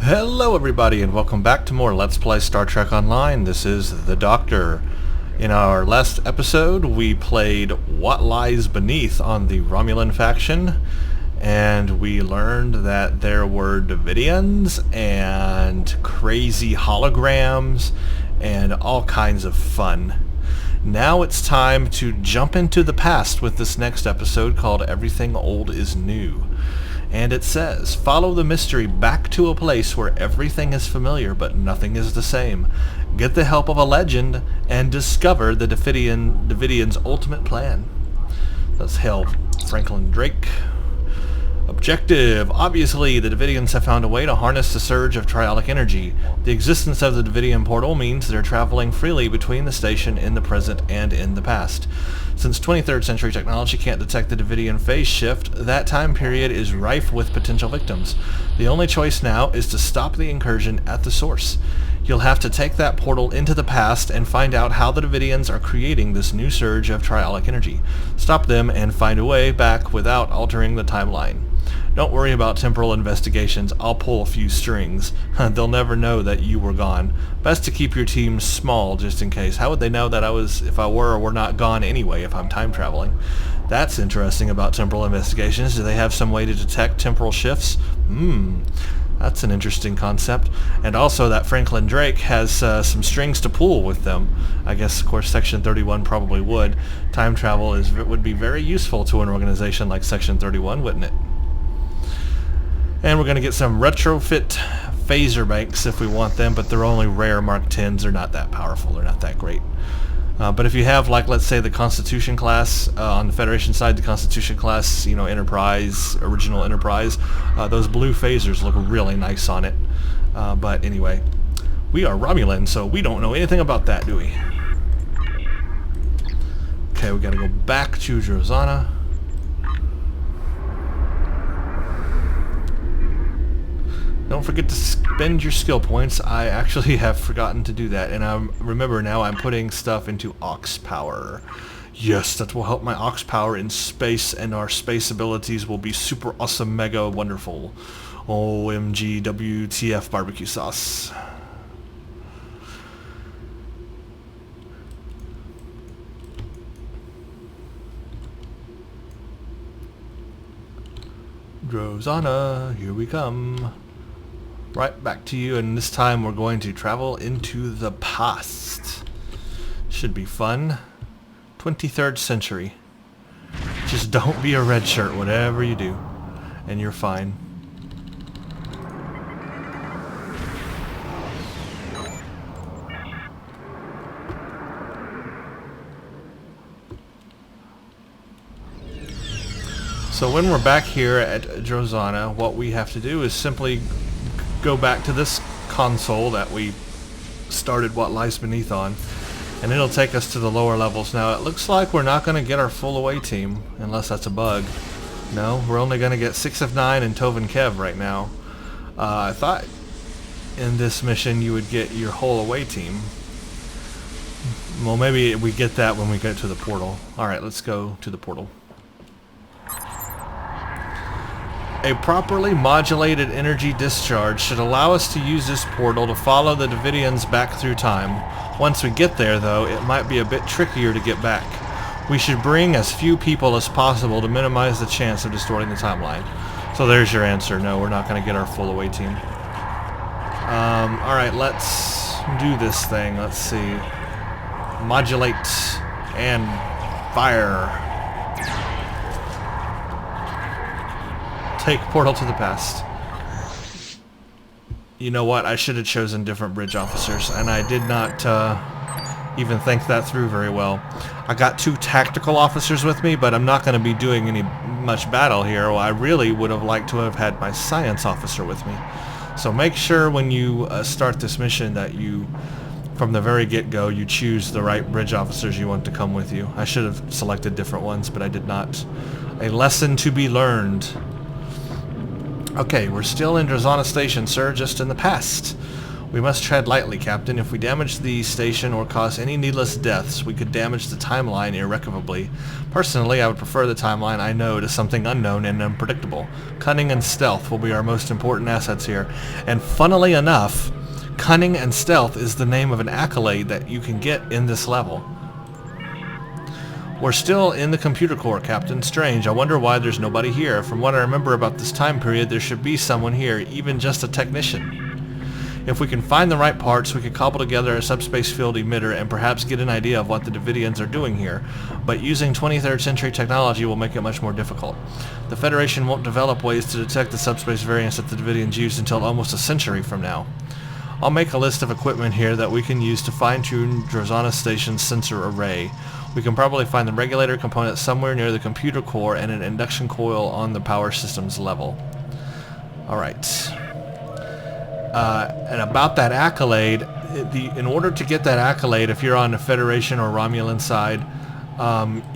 Hello everybody and welcome back to more Let's Play Star Trek Online. This is the Doctor. In our last episode we played What Lies Beneath on the Romulan Faction, and we learned that there were Davidians and crazy holograms and all kinds of fun. Now it's time to jump into the past with this next episode called Everything Old is New. And it says, follow the mystery back to a place where everything is familiar but nothing is the same. Get the help of a legend and discover the Davidians' ultimate plan. Let's hail Franklin Drake. Objective. Obviously, the Davidians have found a way to harness the surge of triolic energy. The existence of the Davidian portal means they're traveling freely between the station in the present and in the past. Since 23rd century technology can't detect the Davidian phase shift, that time period is rife with potential victims. The only choice now is to stop the incursion at the source. You'll have to take that portal into the past and find out how the Davidians are creating this new surge of triolic energy. Stop them and find a way back without altering the timeline. Don't worry about temporal investigations. I'll pull a few strings. They'll never know that you were gone. Best to keep your team small just in case. How would they know that if I were or were not gone anyway if I'm time traveling? That's interesting about temporal investigations. Do they have some way to detect temporal shifts? That's an interesting concept. And also that Franklin Drake has some strings to pull with them. I guess, of course, Section 31 probably would. Time travel would be very useful to an organization like Section 31, wouldn't it? And we're going to get some retrofit phaser banks if we want them, but they're only rare Mark 10s. They're not that powerful. They're not that great. But if you have, like, let's say the Constitution class, on the Federation side, the Constitution class, you know, Enterprise, original Enterprise, those blue phasers look really nice on it. But anyway, we are Romulan, so we don't know anything about that, do we? Okay, we got to go back to Drozana. Don't forget to spend your skill points. I actually have forgotten to do that, and remember now I'm putting stuff into Aux Power. Yes, that will help my Aux Power in space, and our space abilities will be super awesome, mega wonderful. OMG WTF barbecue sauce. Drozana, here we come. Right back to you, and this time we're going to travel into the past. Should be fun. 23rd century. Just don't be a red shirt, whatever you do, and you're fine. So when we're back here at Drozana, what we have to do is simply go back to this console that we started What Lies Beneath on, and it'll take us to the lower levels. Now it looks like we're not going to get our full away team unless that's a bug. No, we're only going to get 6 of 9 and Tov and Kev right now. I thought in this mission you would get your whole away team. Well, maybe we get that when we get to the portal. Alright, let's go to the portal. A properly modulated energy discharge should allow us to use this portal to follow the Davidians back through time. Once we get there, though, it might be a bit trickier to get back. We should bring as few people as possible to minimize the chance of distorting the timeline. So there's your answer. No, we're not going to get our full away team. Alright, let's do this thing. Let's see. Modulate and fire. Take portal to the past. You know what? I should have chosen different bridge officers, and I did not even think that through very well. I got 2 tactical officers with me, but I'm not going to be doing much battle here. Well, I really would have liked to have had my science officer with me. So make sure when you start this mission that you, from the very get-go, you choose the right bridge officers you want to come with you. I should have selected different ones, but I did not. A lesson to be learned. Okay, we're still in Drozana Station, sir, just in the past. We must tread lightly, Captain. If we damage the station or cause any needless deaths, we could damage the timeline irrecoverably. Personally, I would prefer the timeline I know to something unknown and unpredictable. Cunning and stealth will be our most important assets here. And funnily enough, cunning and stealth is the name of an accolade that you can get in this level. We're still in the computer core, Captain. Strange. I wonder why there's nobody here. From what I remember about this time period, there should be someone here, even just a technician. If we can find the right parts, we could cobble together a subspace field emitter and perhaps get an idea of what the Davidians are doing here. But using 23rd century technology will make it much more difficult. The Federation won't develop ways to detect the subspace variants that the Davidians used until almost a century from now. I'll make a list of equipment here that we can use to fine-tune Drozana Station's sensor array. We can probably find the regulator component somewhere near the computer core and an induction coil on the power systems level. Alright. And about that accolade, in order to get that accolade, if you're on the Federation or Romulan side,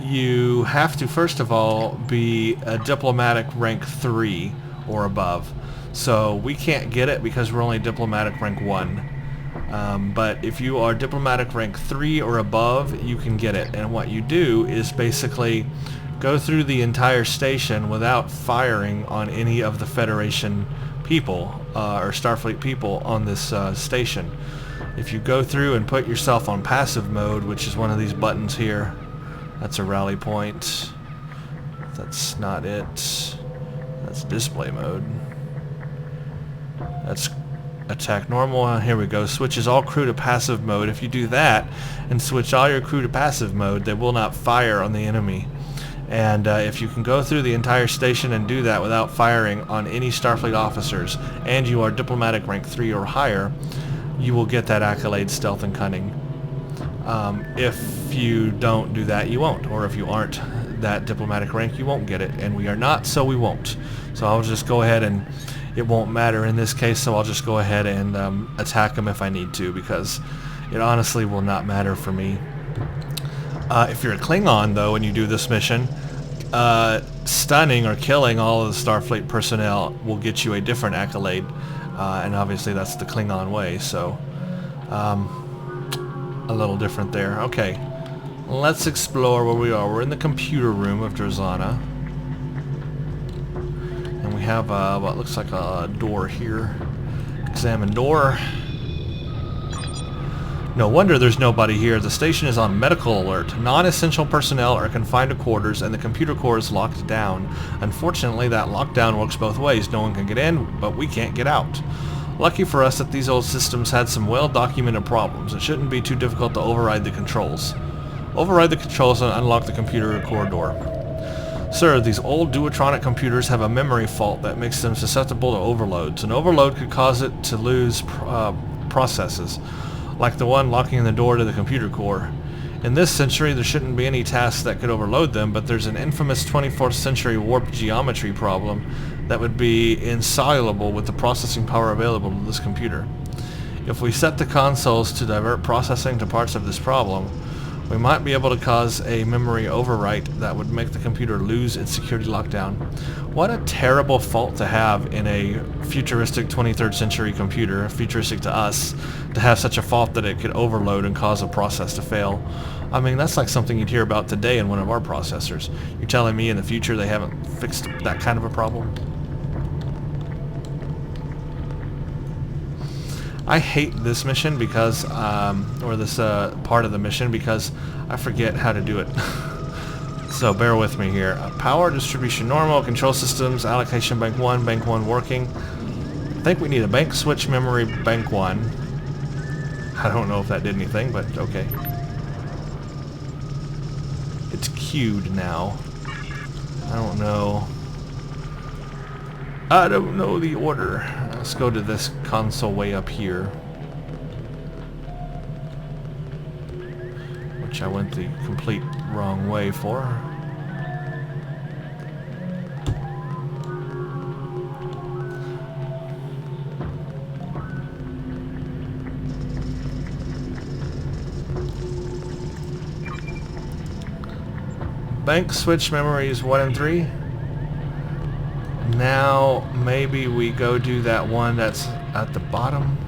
you have to first of all be a diplomatic rank 3 or above. So we can't get it because we're only diplomatic rank 1. But if you are diplomatic rank 3 or above, you can get it. And what you do is basically go through the entire station without firing on any of the Federation people or Starfleet people on this station. If you go through and put yourself on passive mode, which is one of these buttons here, that's a rally point. That's not it. That's display mode. That's attack normal. Here we go. Switches all crew to passive mode. If you do that and switch all your crew to passive mode, they will not fire on the enemy. And if you can go through the entire station and do that without firing on any Starfleet officers, and you are diplomatic rank 3 or higher, you will get that accolade, stealth and cunning. If you don't do that, you won't. Or if you aren't that diplomatic rank, you won't get it. And we are not, so we won't. So I'll just go ahead and it won't matter in this case, so I'll just go ahead and attack them if I need to, because it honestly will not matter for me. If you're a Klingon, though, and you do this mission, stunning or killing all of the Starfleet personnel will get you a different accolade, and obviously that's the Klingon way, so a little different there. Okay, let's explore where we are. We're in the computer room of Drozana, and we have what looks like a door here. Examine door. No wonder there's nobody here. The station is on medical alert. Non-essential personnel are confined to quarters and the computer core is locked down. Unfortunately, that lockdown works both ways. No one can get in, but we can't get out. Lucky for us that these old systems had some well-documented problems. It shouldn't be too difficult to override the controls. Override the controls and unlock the computer core door. Sir, these old duotronic computers have a memory fault that makes them susceptible to overloads. An overload could cause it to lose processes, like the one locking the door to the computer core. In this century, there shouldn't be any tasks that could overload them, but there's an infamous 24th century warp geometry problem that would be insoluble with the processing power available to this computer. If we set the consoles to divert processing to parts of this problem, we might be able to cause a memory overwrite that would make the computer lose its security lockdown. What a terrible fault to have in a futuristic 23rd century computer, futuristic to us, to have such a fault that it could overload and cause a process to fail. I mean, that's like something you'd hear about today in one of our processors. You're telling me in the future they haven't fixed that kind of a problem? I hate this mission because, or this part of the mission, because I forget how to do it. So bear with me here. Power distribution normal, control systems, allocation bank 1 working. I think we need a bank switch memory bank 1. I don't know if that did anything, but okay. It's queued now. I don't know the order. Let's go to this console way up here, which I went the complete wrong way for. Bank switch memories 1 and 3. Now maybe we go do that one that's at the bottom.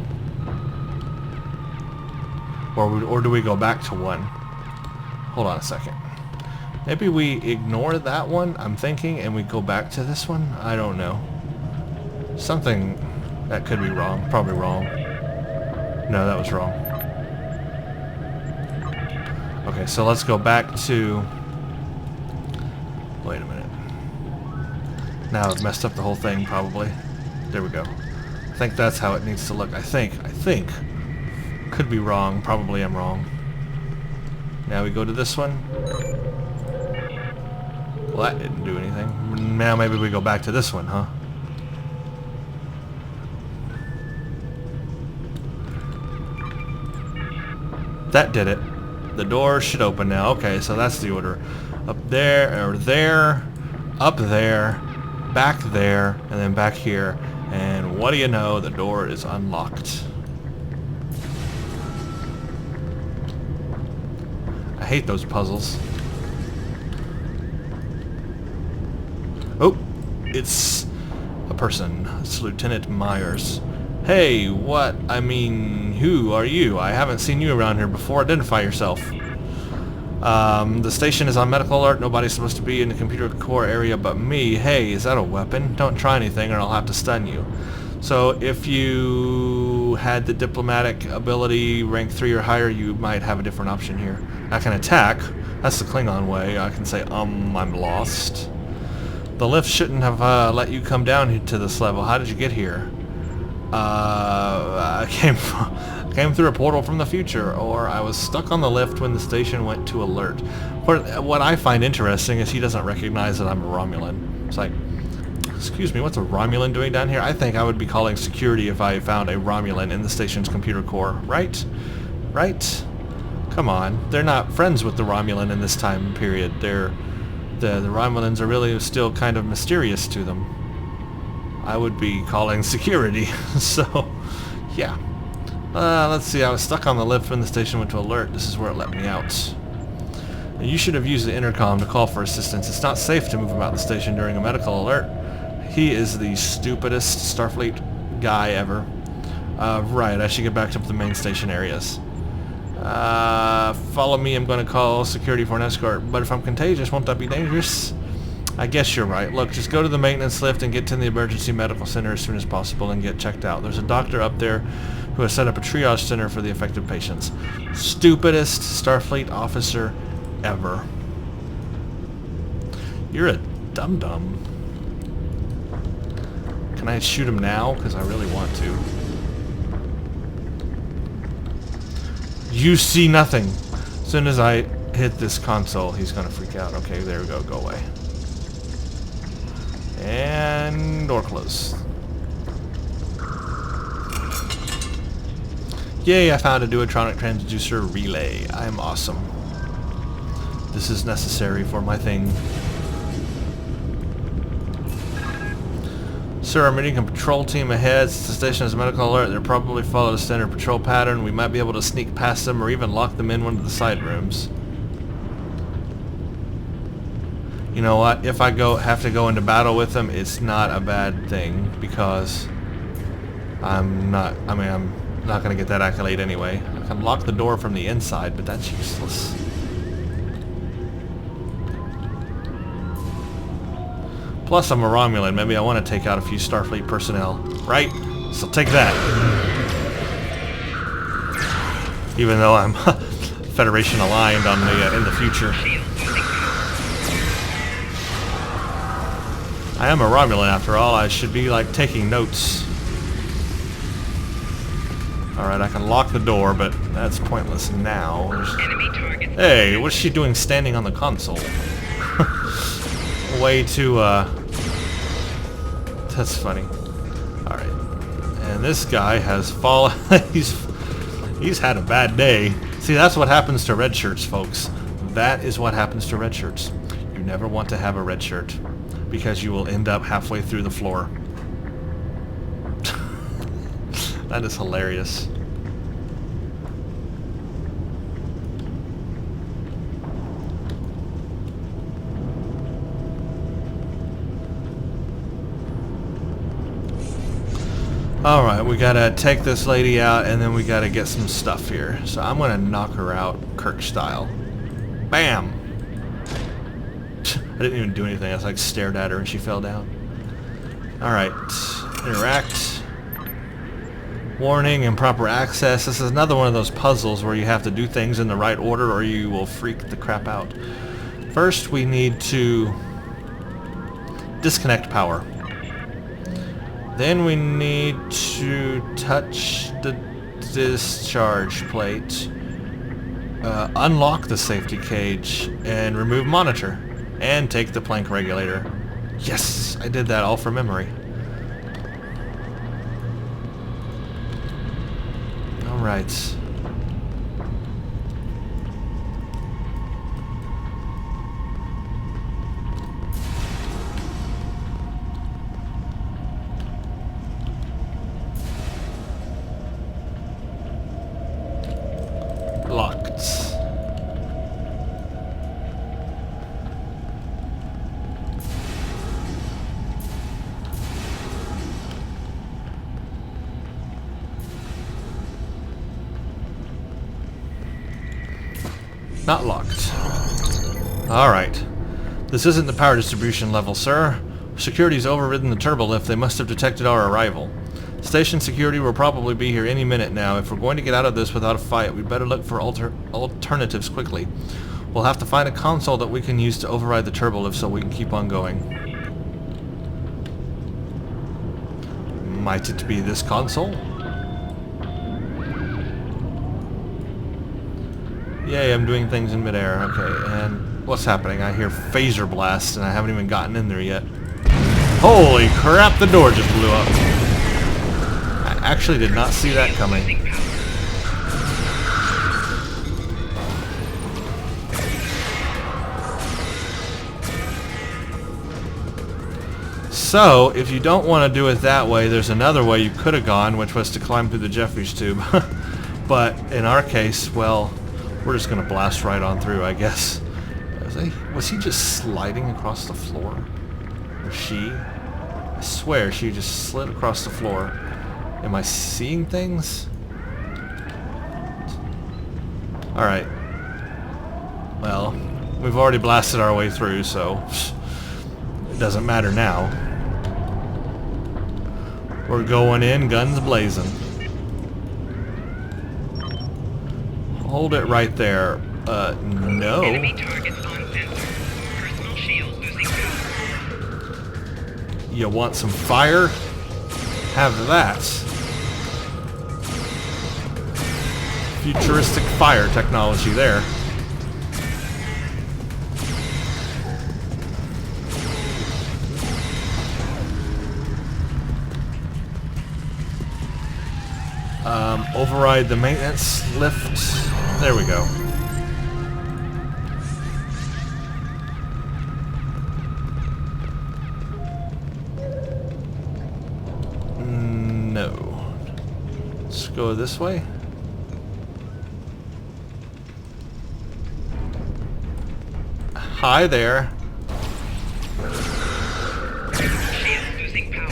Or do we go back to one? Hold on a second. Maybe we ignore that one, I'm thinking, and we go back to this one? I don't know. Something that could be wrong. Probably wrong. No, that was wrong. Okay, so let's go back to... Wait a minute. Now I've messed up the whole thing, probably. There we go. I think that's how it needs to look. I think. Could be wrong. Probably I'm wrong. Now we go to this one. Well, that didn't do anything. Now maybe we go back to this one, huh? That did it. The door should open now. Okay, so that's the order. Up there, or there, up there, back there, and then back here. And what do you know? The door is unlocked. I hate those puzzles. Oh, it's a person. It's Lieutenant Myers. Hey, what? I mean, who are you? I haven't seen you around here before. Identify yourself. The station is on medical alert. Nobody's supposed to be in the computer core area but me. Hey, is that a weapon? Don't try anything or I'll have to stun you. So if you had the diplomatic ability rank 3 or higher, you might have a different option here. I can attack. That's the Klingon way. I can say, I'm lost. The lift shouldn't have let you come down to this level. How did you get here? I came through a portal from the future, or I was stuck on the lift when the station went to alert. What I find interesting is he doesn't recognize that I'm a Romulan. It's like, excuse me, what's a Romulan doing down here? I think I would be calling security if I found a Romulan in the station's computer core, right? Right? Come on, they're not friends with the Romulan in this time period. The Romulans are really still kind of mysterious to them. I would be calling security. So, yeah. Let's see, I was stuck on the lift when the station went to alert. This is where it let me out. You should have used the intercom to call for assistance. It's not safe to move about the station during a medical alert. He is the stupidest Starfleet guy ever. Right, I should get back to the main station areas. Follow me, I'm going to call security for an escort. But if I'm contagious, won't that be dangerous? I guess you're right. Look, just go to the maintenance lift and get to the emergency medical center as soon as possible and get checked out. There's a doctor up there who has set up a triage center for the affected patients. Stupidest Starfleet officer ever. You're a dum-dum. Can I shoot him now? Because I really want to. You see nothing. As soon as I hit this console, he's going to freak out. Okay, there we go. Go away. And door closed. Yay, I found a duotronic transducer relay. I am awesome. This is necessary for my thing. Sir, I'm reading a patrol team ahead. Since the station has a medical alert, they'll probably follow the standard patrol pattern. We might be able to sneak past them or even lock them in one of the side rooms. You know what? If I have to go into battle with them, it's not a bad thing because I'm not going to get that accolade anyway. I can lock the door from the inside, but that's useless. Plus, I'm a Romulan. Maybe I want to take out a few Starfleet personnel, right? So take that. Even though I'm Federation aligned on the in the future. I am a Romulan after all. I should be like taking notes. Alright, I can lock the door, but that's pointless now. Hey, what's she doing standing on the console? Way too, that's funny. Alright. And this guy has fallen... he's had a bad day. See, that's what happens to red shirts, folks. That is what happens to red shirts. You never want to have a red shirt, because you will end up halfway through the floor. That is hilarious. Alright, we gotta take this lady out, and then we gotta get some stuff here. So I'm gonna knock her out Kirk style. Bam! I didn't even do anything. I just like stared at her and she fell down. Alright. Interact. Warning, improper access. This is another one of those puzzles where you have to do things in the right order or you will freak the crap out. First, we need to disconnect power. Then we need to touch the discharge plate, unlock the safety cage, and remove monitor, and take the plank regulator. Yes, I did that all from memory. Alright. Locked. Not locked. Alright. This isn't the power distribution level, sir. Security's overridden the turbolift. They must have detected our arrival. Station security will probably be here any minute now. If we're going to get out of this without a fight, we'd better look for alternatives quickly. We'll have to find a console that we can use to override the turbolift so we can keep on going. Might it be this console? Yay, I'm doing things in midair. Okay, and what's happening? I hear phaser blasts and I haven't even gotten in there yet. Holy crap, the door just blew up. I actually did not see that coming. So, if you don't want to do it that way, there's another way you could have gone, which was to climb through the Jeffries tube. But in our case, well, we're just going to blast right on through, I guess. Was he just sliding across the floor? Or she? I swear she just slid across the floor. Am I seeing things? Alright. Well, we've already blasted our way through, so it doesn't matter now. We're going in, guns blazing. Hold it right there. No. Enemy targets on sensor. Personal shield losing power. You want some fire? Have that. Futuristic fire technology there. Override the maintenance lift. There we go. No. Let's go this way. Hi there. Shield losing power.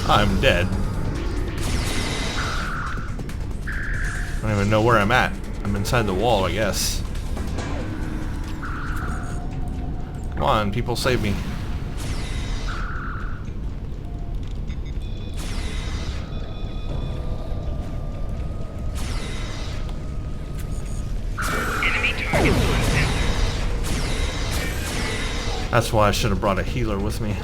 I'm dead. I don't even know where I'm at. I'm inside the wall, I guess. Come on, people, save me. Enemy targets on sensor. That's why I should have brought a healer with me.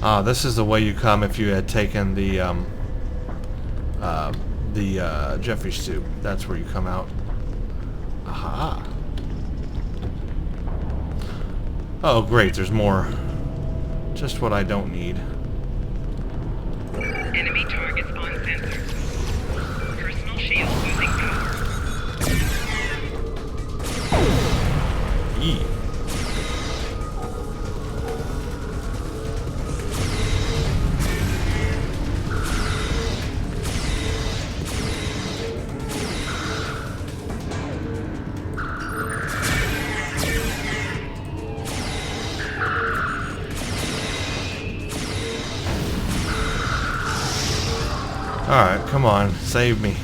Ah, this is the way you come if you had taken the Jeffries tube. That's where you come out. Aha. Oh, great, there's more. Just what I don't need. Enemy targets on sensor. Personal shield losing power. Yee. Alright, come on. Save me.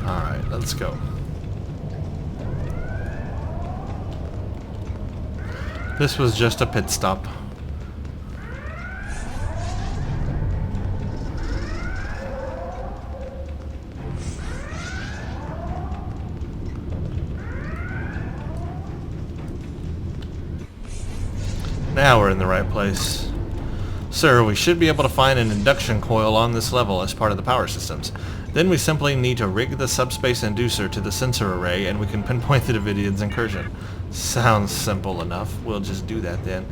Alright, let's go. This was just a pit stop. Now we're in the right place. Sir, we should be able to find an induction coil on this level as part of the power systems. Then we simply need to rig the subspace inducer to the sensor array and we can pinpoint the Davidian's incursion. Sounds simple enough. We'll just do that then.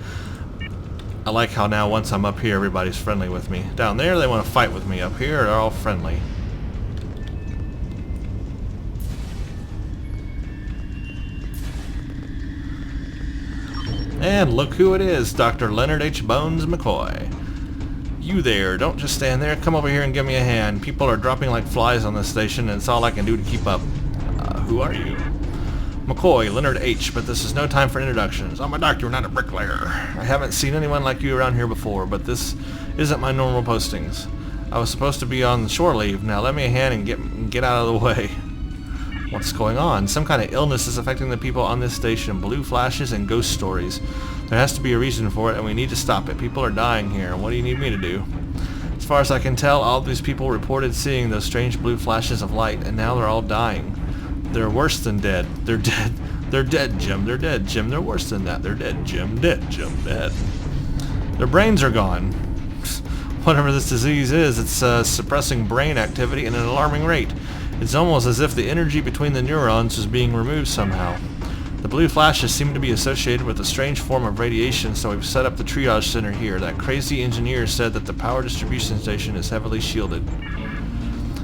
I like how now once I'm up here everybody's friendly with me. Down there they want to fight with me. Up here they're all friendly. And look who it is, Dr. Leonard H. Bones McCoy. You there, don't just stand there, come over here and give me a hand. People are dropping like flies on this station and it's all I can do to keep up. Who are you? McCoy, Leonard H., but this is no time for introductions. I'm a doctor, not a bricklayer. I haven't seen anyone like you around here before, but this isn't my normal postings. I was supposed to be on shore leave. Now let me a hand and get out of the way. What's going on? Some kind of illness is affecting the people on this station. Blue flashes and ghost stories. There has to be a reason for it, and we need to stop it. People are dying here. What do you need me to do? As far as I can tell, all of these people reported seeing those strange blue flashes of light, and now they're all dying. They're worse than dead. They're dead. They're dead, Jim. They're dead, Jim. They're worse than that. They're dead, Jim. Dead, Jim. Dead. Their brains are gone. Whatever this disease is, it's suppressing brain activity at an alarming rate. It's almost as if the energy between the neurons is being removed somehow. The blue flashes seem to be associated with a strange form of radiation, so we've set up the triage center here. That crazy engineer said that the power distribution station is heavily shielded.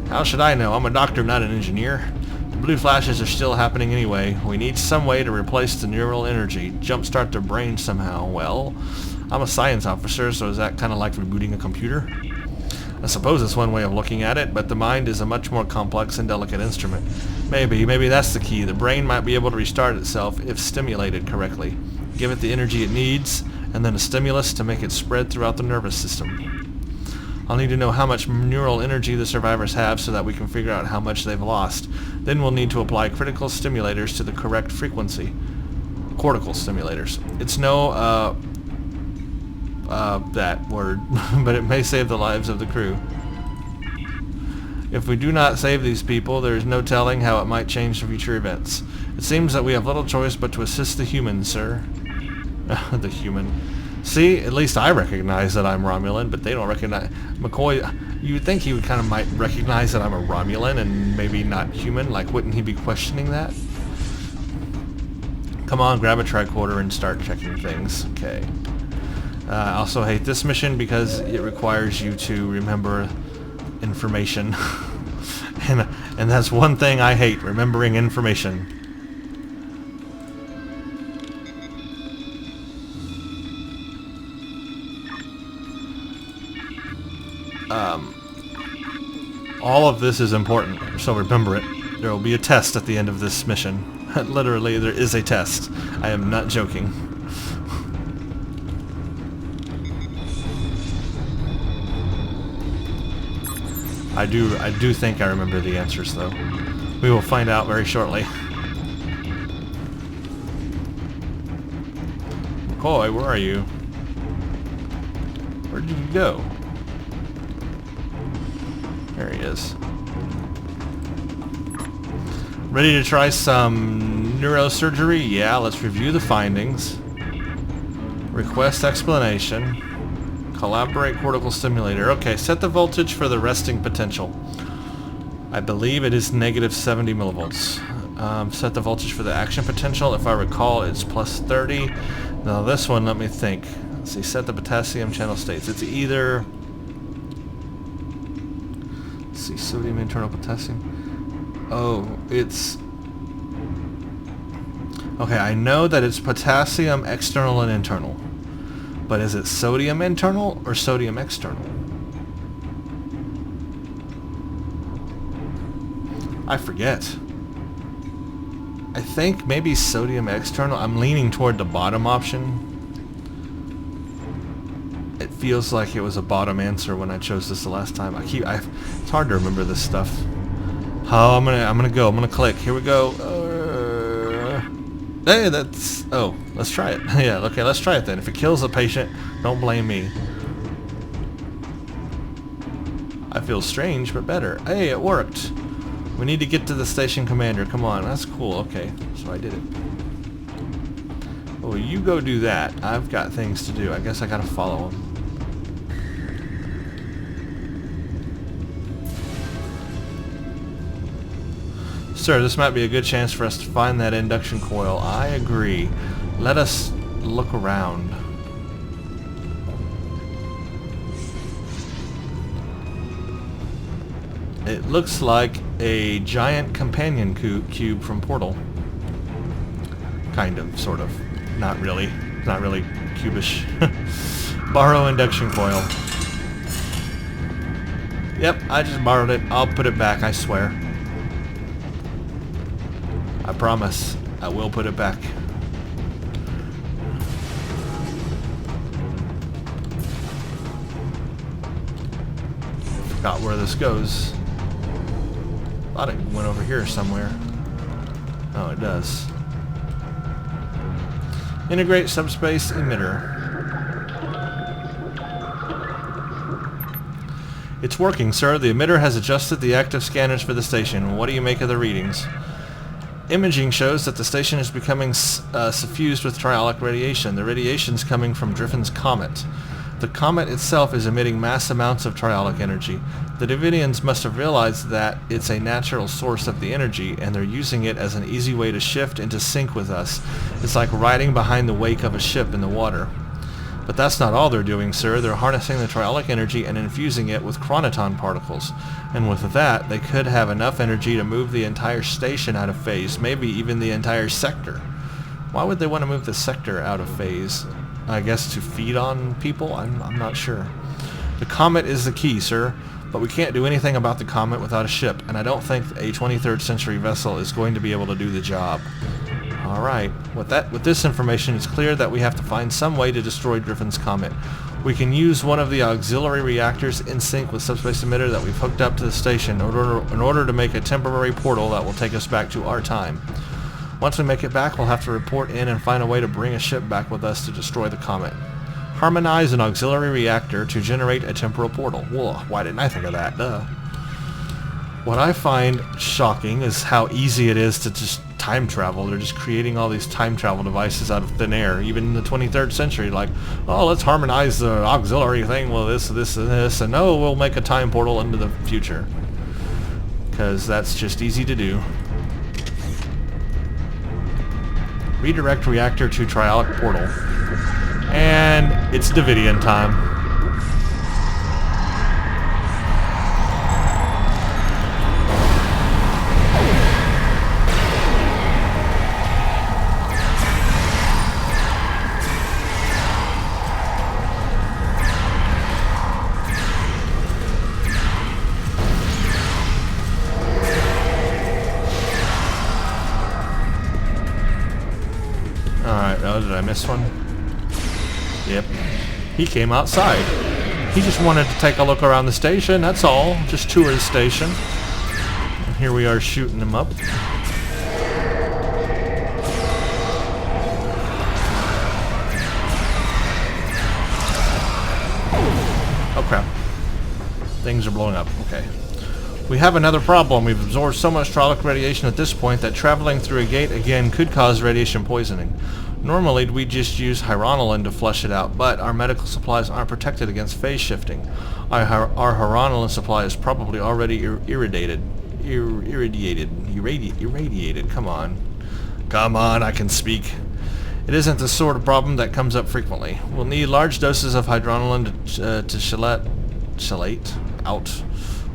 How should I know? I'm a doctor, not an engineer. The blue flashes are still happening anyway. We need some way to replace the neural energy, jumpstart their brain somehow. Well, I'm a science officer, so is that kind of like rebooting a computer? I suppose it's one way of looking at it, but the mind is a much more complex and delicate instrument. Maybe that's the key. The brain might be able to restart itself if stimulated correctly. Give it the energy it needs, and then a stimulus to make it spread throughout the nervous system. I'll need to know how much neural energy the survivors have so that we can figure out how much they've lost. Then we'll need to apply critical stimulators to the correct frequency. Cortical stimulators. It's no, that word, but it may save the lives of the crew. If we do not save these people, there is no telling how it might change future events. It seems that we have little choice but to assist the humans, sir. The human. See, at least I recognize that I'm Romulan, but they don't recognize... McCoy, you would think he would kind of might recognize that I'm a Romulan and maybe not human. Like, wouldn't he be questioning that? Come on, grab a tricorder and start checking things. Okay. I also hate this mission because it requires you to remember information. and that's one thing I hate, remembering information. All of this is important, so remember it. There will be a test at the end of this mission. Literally, there is a test. I am not joking. I do think I remember the answers, though. We will find out very shortly. McCoy, where are you? Where did you go? There he is. Ready to try some neurosurgery? Yeah, let's review the findings. Request explanation. Collaborate cortical stimulator. Okay, set the voltage for the resting potential. I believe it is negative 70 millivolts. Set the voltage for the action potential. If I recall, it's plus 30. Now this one, let me think. Let's see, set the potassium channel states. It's either... Let's see, sodium internal potassium. Oh, it's... Okay, I know that it's potassium external and internal. But is it sodium internal or sodium external? I forget. I think maybe sodium external. I'm leaning toward the bottom option. It feels like it was a bottom answer when I chose this the last time. It's hard to remember this stuff. Oh, I'm gonna click. Here we go. Hey, that's... Oh, let's try it. Yeah, okay, let's try it then. If it kills a patient, don't blame me. I feel strange, but better. Hey, it worked. We need to get to the station commander. Come on, that's cool. Okay, so I did it. Oh, you go do that. I've got things to do. I guess I gotta follow him. Sir, this might be a good chance for us to find that induction coil. I agree. Let us look around. It looks like a giant companion cube from Portal. Kind of, sort of. Not really. Not really cubish. Borrow induction coil. Yep, I just borrowed it. I'll put it back, I swear. I promise. I will put it back. Forgot where this goes. Thought it went over here somewhere. Oh, it does. Integrate subspace emitter. It's working, sir. The emitter has adjusted the active scanners for the station. What do you make of the readings? Imaging shows that the station is becoming suffused with triolic radiation. The radiation is coming from Driffin's comet. The comet itself is emitting mass amounts of triolic energy. The Davidians must have realized that it's a natural source of the energy, and they're using it as an easy way to shift into sync with us. It's like riding behind the wake of a ship in the water. But that's not all they're doing, sir. They're harnessing the triolic energy and infusing it with chronoton particles. And with that, they could have enough energy to move the entire station out of phase, maybe even the entire sector. Why would they want to move the sector out of phase? I guess to feed on people? I'm not sure. The comet is the key, sir. But we can't do anything about the comet without a ship, and I don't think a 23rd century vessel is going to be able to do the job. Alright, with this information, it's clear that we have to find some way to destroy Driffin's comet. We can use one of the auxiliary reactors in sync with subspace emitter that we've hooked up to the station in order to make a temporary portal that will take us back to our time. Once we make it back, we'll have to report in and find a way to bring a ship back with us to destroy the comet. Harmonize an auxiliary reactor to generate a temporal portal. Whoa, why didn't I think of that? Duh. What I find shocking is how easy it is to just time travel. They're just creating all these time travel devices out of thin air, even in the 23rd century. Like, oh, let's harmonize the auxiliary thing with this, and this, and oh, we'll make a time portal into the future. Because that's just easy to do. Redirect reactor to triolic portal. And it's Davidian time. Alright, oh, did I miss one? Yep. He came outside. He just wanted to take a look around the station, that's all. Just tour the station. And here we are shooting him up. Oh crap. Things are blowing up. Okay. We have another problem. We've absorbed so much triolic radiation at this point that traveling through a gate again could cause radiation poisoning. Normally, we just use Romulan to flush it out, but our medical supplies aren't protected against phase shifting. Our Romulan supply is probably already irradiated. Come on. Come on, I can speak. It isn't the sort of problem that comes up frequently. We'll need large doses of hydronolan to chelate out.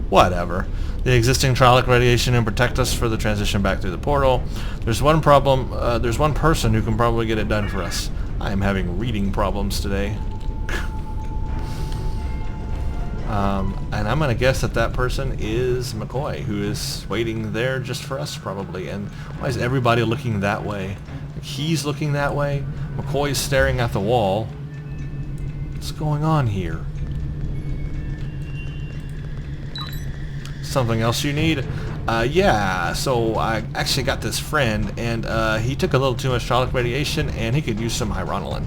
Whatever. The existing triolic radiation and protect us for the transition back through the portal. There's one problem. There's one person who can probably get it done for us. I am having reading problems today. And I'm going to guess that that person is McCoy, who is waiting there just for us, probably. And why is everybody looking that way? He's looking that way. McCoy's staring at the wall. What's going on here? Something else you need? Yeah, so I actually got this friend, and he took a little too much trialic radiation, and he could use some Romulan.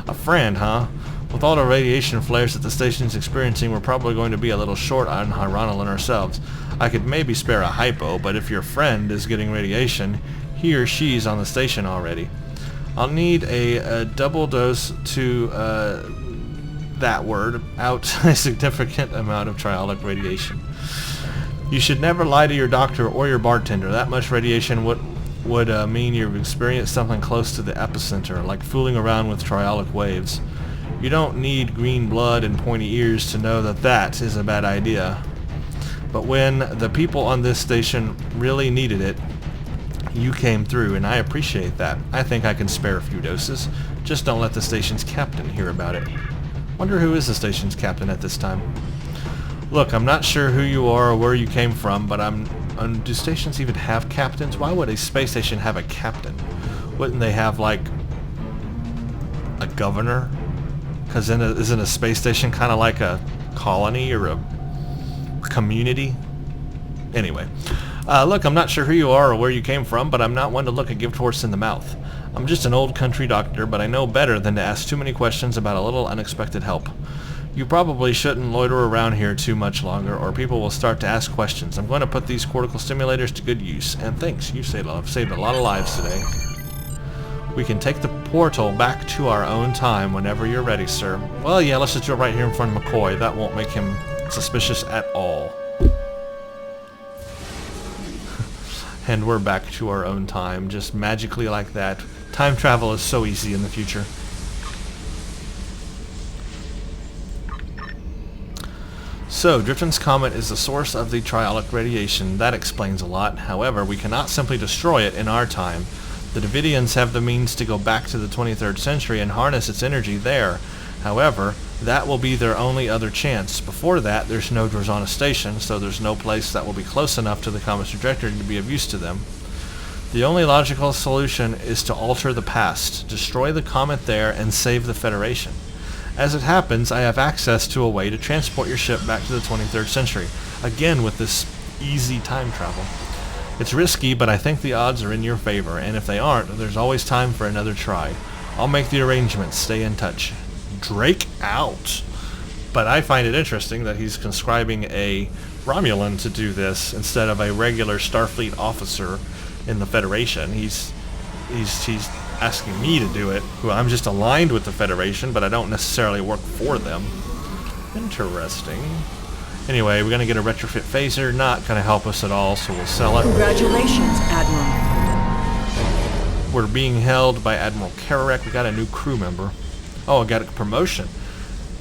A friend, huh? With all the radiation flares that the station's experiencing, we're probably going to be a little short on Romulan ourselves. I could maybe spare a hypo, but if your friend is getting radiation, he or she's on the station already. I'll need a double dose to, that word, out a significant amount of trialic radiation. You should never lie to your doctor or your bartender. That much radiation would mean you've experienced something close to the epicenter, like fooling around with trialic waves. You don't need green blood and pointy ears to know that that is a bad idea. But when the people on this station really needed it, you came through, and I appreciate that. I think I can spare a few doses. Just don't let the station's captain hear about it. Wonder who is the station's captain at this time. Look, I'm not sure who you are or where you came from, but do stations even have captains? Why would a space station have a captain? Wouldn't they have, like, a governor? Because isn't a space station kind of like a colony or a community? Anyway. Look, I'm not sure who you are or where you came from, but I'm not one to look a gift horse in the mouth. I'm just an old country doctor, but I know better than to ask too many questions about a little unexpected help. You probably shouldn't loiter around here too much longer, or people will start to ask questions. I'm going to put these cortical stimulators to good use, and thanks, you saved a lot of lives today. We can take the portal back to our own time whenever you're ready, sir. Well, yeah, let's just do it right here in front of McCoy. That won't make him suspicious at all. And we're back to our own time, just magically like that. Time travel is so easy in the future. So, Drifton's Comet is the source of the trialic radiation. That explains a lot. However, we cannot simply destroy it in our time. The Davidians have the means to go back to the 23rd century and harness its energy there. However, that will be their only other chance. Before that, there's no Drozana station, so there's no place that will be close enough to the comet's trajectory to be of use to them. The only logical solution is to alter the past, destroy the comet there, and save the Federation. As it happens, I have access to a way to transport your ship back to the 23rd century, again with this easy time travel. It's risky, but I think the odds are in your favor, and if they aren't, there's always time for another try. I'll make the arrangements. Stay in touch. Drake out. But I find it interesting that he's conscribing a Romulan to do this instead of a regular Starfleet officer in the Federation. He's asking me to do it. Well, I'm just aligned with the Federation, but I don't necessarily work for them. Interesting. Anyway, we're going to get a retrofit phaser. Not going to help us at all, so we'll sell it. Congratulations, Admiral. We're being held by Admiral Kararek. We got a new crew member. Oh, I got a promotion.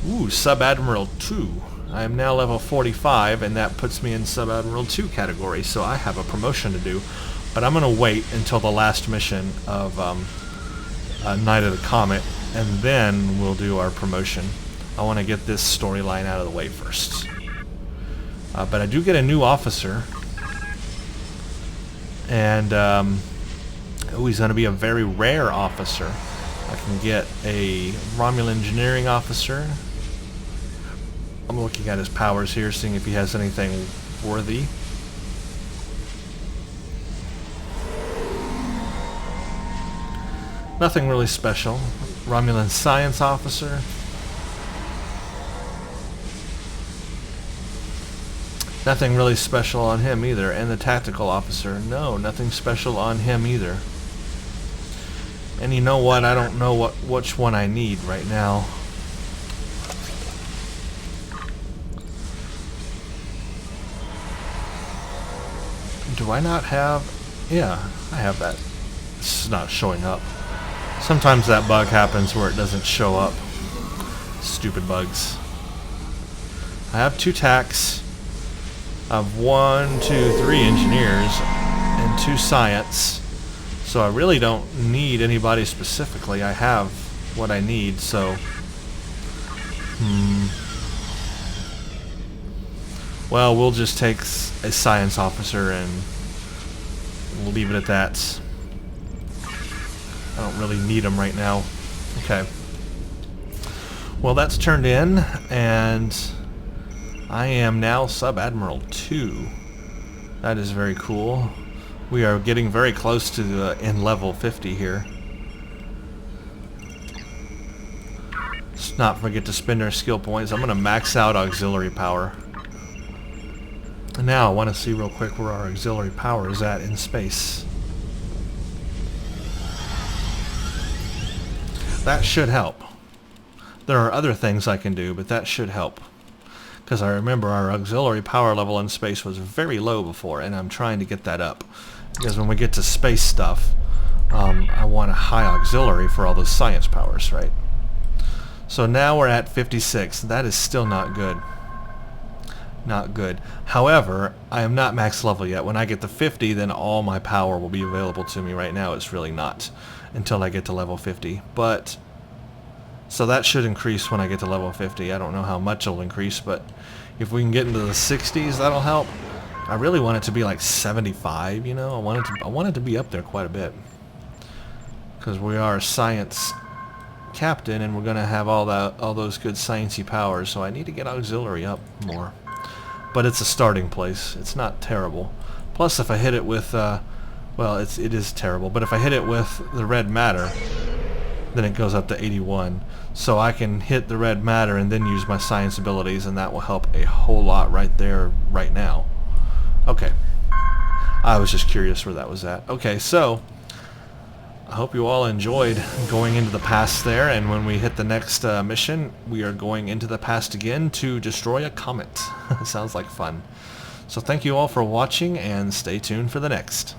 Ooh, Sub-Admiral 2. I am now level 45, and that puts me in Sub-Admiral 2 category, so I have a promotion to do. But I'm going to wait until the last mission of Night of the Comet, and then we'll do our promotion. I want to get this storyline out of the way first. But I do get a new officer. And, he's going to be a very rare officer. I can get a Romulan engineering officer. I'm looking at his powers here, seeing if he has anything worthy. Nothing really special. Romulan science officer. Nothing really special on him either. And the tactical officer. No, nothing special on him either. And you know what? I don't know which one I need right now. Do I not have... Yeah, I have that. It's not showing up. Sometimes that bug happens where it doesn't show up. Stupid bugs. I have 2 techs. I have 1, 2, 3 engineers and 2 science. So I really don't need anybody specifically. I have. have what I need, so... Well, we'll just take a science officer and we'll leave it at that. I don't really need him right now. Okay. Well, that's turned in, and I am now Sub-Admiral 2. That is very cool. We are getting very close to the in level 50 here. Let's not forget to spend our skill points. I'm going to max out auxiliary power. And now I want to see real quick where our auxiliary power is at in space. That should help. There are other things I can do, but that should help. Because I remember our auxiliary power level in space was very low before, and I'm trying to get that up. Because when we get to space stuff, I want a high auxiliary for all those science powers, right? So now we're at 56. That is still not good. Not good. However, I am not max level yet. When I get to 50, then all my power will be available to me. Right now, it's really not until I get to level 50. But so that should increase when I get to level 50. I don't know how much it'll increase, but if we can get into the 60s, that'll help. I really want it to be like 75. You know, I want it to be up there quite a bit because we are a science captain, and we're gonna have all those good sciencey powers. So I need to get auxiliary up more. But it's a starting place. It's not terrible. Plus, if I hit it with, well, it is terrible. But if I hit it with the red matter, then it goes up to 81. So I can hit the red matter and then use my science abilities, and that will help a whole lot right there, right now. Okay. I was just curious where that was at. Okay, so I hope you all enjoyed going into the past there, and when we hit the next mission, we are going into the past again to destroy a comet. Sounds like fun. So thank you all for watching, and stay tuned for the next.